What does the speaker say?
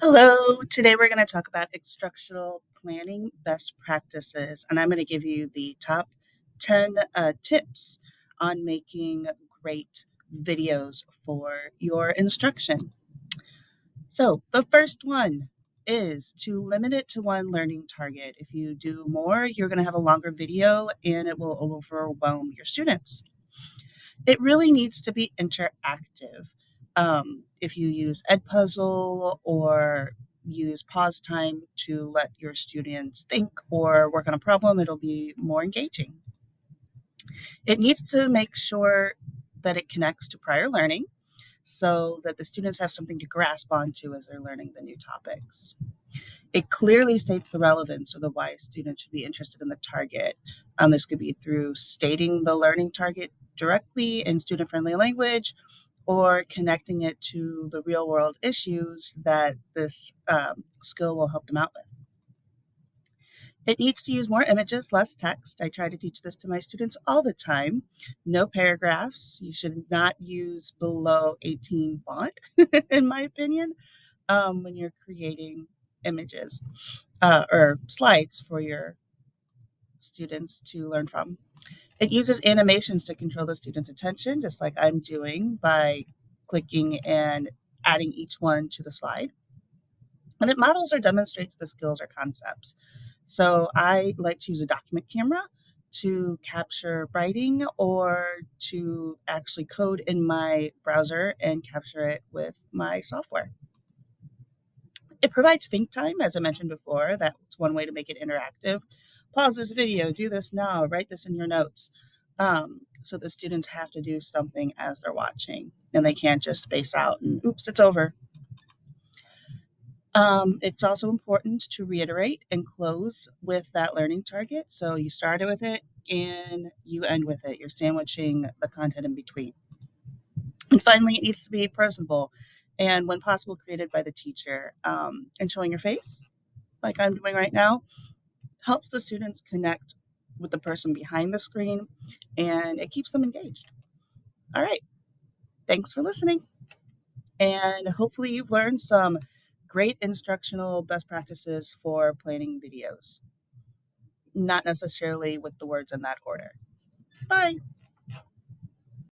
Hello, today we're going to talk about instructional planning best practices, and I'm going to give you the top 10 tips on making great videos for your instruction. So, the first one is to limit it to one learning target. If you do more, you're going to have a longer video and it will overwhelm your students. It really needs to be interactive. If you use Edpuzzle or use pause time to let your students think or work on a problem, it'll be more engaging. It needs to make sure that it connects to prior learning so that the students have something to grasp onto as they're learning the new topics. It clearly states the relevance or the why a student should be interested in the target. This could be through stating the learning target directly in student friendly language or connecting it to the real world issues that this skill will help them out with. It needs to use more images, less text. I try to teach this to my students all the time. No paragraphs. You should not use below 18 font, in my opinion, when you're creating images or slides for your students to learn from. It uses animations to control the student's attention, just like I'm doing by clicking and adding each one to the slide. And it models or demonstrates the skills or concepts. So I like to use a document camera to capture writing or to actually code in my browser and capture it with my software. It provides think time, as I mentioned before. That's one way to make it interactive. Pause this video, do this now, write this in your notes. So the students have to do something as they're watching and they can't just space out and oops, it's over. It's also important to reiterate and close with that learning target. So you started with it and you end with it. You're sandwiching the content in between. And finally, it needs to be personable and, when possible, created by the teacher. And showing your face, like I'm doing right now, helps the students connect with the person behind the screen and it keeps them engaged. All right. Thanks for listening. And hopefully, you've learned some great instructional best practices for planning videos, not necessarily with the words in that order. Bye.